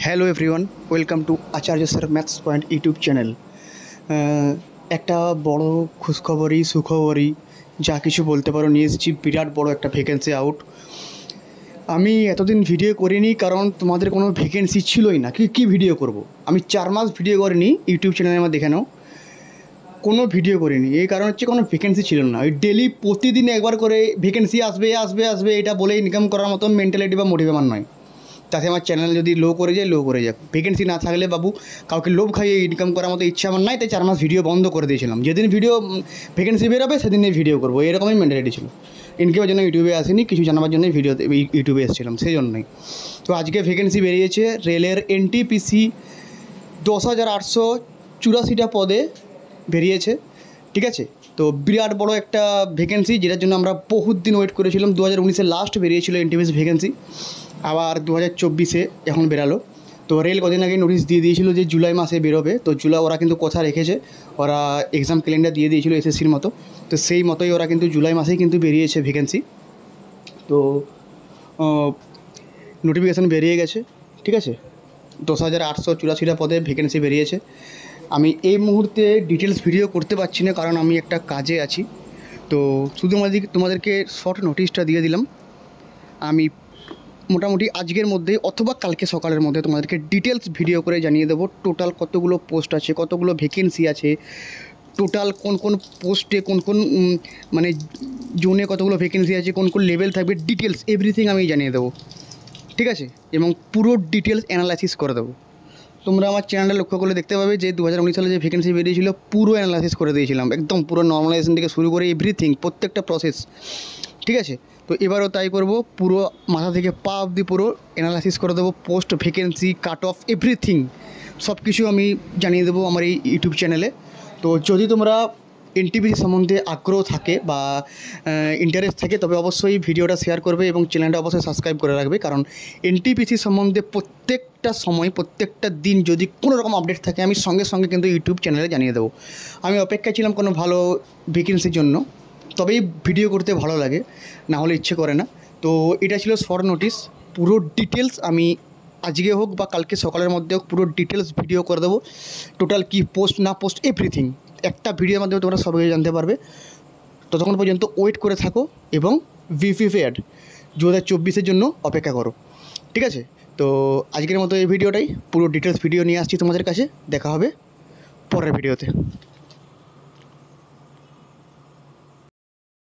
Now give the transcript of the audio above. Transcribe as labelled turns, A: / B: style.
A: Hello everyone, welcome to Acharya sir maths point YouTube channel. একটা বড় খুশখবরই সুখবরই যা কিছু বলতে পারো নিয়ে এসেছি। বিরাট বড় একটা ভ্যাকেন্সি আউট। আমি এতদিন ভিডিও করিনি কারণ তোমাদের কোনো ভ্যাকেন্সি ছিলই না। কী ভিডিও করব? আমি 4 মাস ভিডিও করিনি, ইউটিউব চ্যানেলে আমার দেখে নাও, কোনো ভিডিও করিনি। এই কারণ হচ্ছে কোনো ভ্যাকেন্সি ছিল না। ওই ডেলি প্রতিদিন একবার করে ভ্যাকেন্সি আসবে আসবে আসবে এটা বলে ইনকাম করার মতো মেন্টালিটি বা মোটিভ আমার নয়। তাতে আমার চ্যানেল যদি লো করে যাক, ভ্যাকেন্সি না থাকলে বাবু কাউকে লোভ খাইয়ে ইনকাম করার মতো ইচ্ছা আমার নাই। তাই 4 মাস ভিডিও বন্ধ করে দিয়েছিলাম। যেদিন ভিডিও ভ্যাকেন্সি বেরোবে সেদিনই ভিডিও করবো, এরকমই মেন্টালিটি ছিল। ইনকামের জন্য ইউটিউবে আসিনি, কিছু জানাবার জন্যই ইউটিউবে এসেছিলাম, সেই জন্যই। তো আজকে ভ্যাকেন্সি বেরিয়েছে রেলের এনটিপিসি 10,884টা পদে বেরিয়েছে, ঠিক আছে। তো বিরাট বড় একটা ভ্যাকেন্সি, যেটার জন্য আমরা বহুত দিন ওয়েট করেছিলাম। 2019-এ লাস্ট বেরিয়েছিল এনটিপিসি ভ্যাকেন্সি, আবার 2024-এ এখন বেরালো। তো রেল কদিন আগে নোটিশ দিয়ে দিয়েছিল যে জুলাই মাসে বেরোবে। তো ওরা কিন্তু কথা রেখেছে, ওরা এক্সাম ক্যালেন্ডার দিয়ে দিয়েছিল এসএসসির মতো। তো সেই মতোই ওরা কিন্তু জুলাই মাসেই কিন্তু বেরিয়েছে ভ্যাকেন্সি। তো নোটিফিকেশান বেরিয়ে গেছে, ঠিক আছে। 10,884টা পদে ভ্যাকেন্সি বেরিয়েছে। আমি এই মুহূর্তে ডিটেলস ভিডিও করতে পারছি না কারণ আমি একটা কাজে আছি। তো শুধু তোমাদেরকে শর্ট নোটিশটা দিয়ে দিলাম। আমি মোটামুটি আজকের মধ্যে অথবা কালকে সকালের মধ্যে তোমাদেরকে ডিটেলস ভিডিও করে জানিয়ে দেবো টোটাল কতগুলো পোস্ট আছে, কতগুলো ভ্যাকেন্সি আছে, টোটাল কোন কোন পোস্টে কোন কোন মানে জোনে কতগুলো ভ্যাকেন্সি আছে, কোন কোন লেভেল থাকবে, ডিটেলস এভরিথিং আমি জানিয়ে দেবো, ঠিক আছে। এবং পুরো ডিটেলস অ্যানালাইসিস করে দেবো। তোমরা আমার চ্যানেলটা লক্ষ্য করলে দেখতে পাবে যে 2019 সালে যে ভ্যাকেন্সি বেরিয়েছিল পুরো অ্যানালাইসিস করে দিয়েছিলাম, একদম পুরো নর্মালাইজেশন থেকে শুরু করে এভরিথিং, প্রত্যেকটা প্রসেস, ঠিক আছে। তো এবারও তাই করব, পুরো মাথা থেকে পা অবধি পুরো অ্যানালাইসিস করে দেবো। Post, vacancy, cut off, everything সব কিছু আমি জানিয়ে দেবো আমার এই ইউটিউব চ্যানেলে। তো যদি তোমরা এনটিপিসি সম্বন্ধে আগ্রহ থাকে বা ইন্টারেস্ট থাকে তবে অবশ্যই ভিডিওটা শেয়ার করবে এবং চ্যানেলটা অবশ্যই সাবস্ক্রাইব করে রাখবে। কারণ এনটিপিসি সম্বন্ধে প্রত্যেকটা সময়, প্রত্যেকটা দিন যদি কোনো রকম আপডেট থাকে আমি সঙ্গে সঙ্গে কিন্তু ইউটিউব চ্যানেলে জানিয়ে দেবো। আমি অপেক্ষায় ছিলাম কোনো ভালো ভ্যাকেন্সির জন্য, তবেই ভিডিও করতে ভালো লাগে, না হলে ইচ্ছে করে না। তো এটা ছিল শর্ট নোটিস। পুরো ডিটেলস আমি আজকে হোক বা কালকে সকালের মধ্যে হোক পুরো ডিটেলস ভিডিও করে দেবো। টোটাল কি পোস্ট না পোস্ট এভরিথিং একটা ভিডিওর মাধ্যমে তোমরা সব কিছু জানতে পারবে। ততক্ষণ পর্যন্ত ওয়েট করে থাকো এবং প্রিপেয়ার্ড 2024-এর জন্য অপেক্ষা করো, ঠিক আছে। তো আজকের মতো এই ভিডিওটাই পুরো ডিটেলস ভিডিও নিয়ে আসছি তোমাদের কাছে। দেখা হবে পরের ভিডিওতে।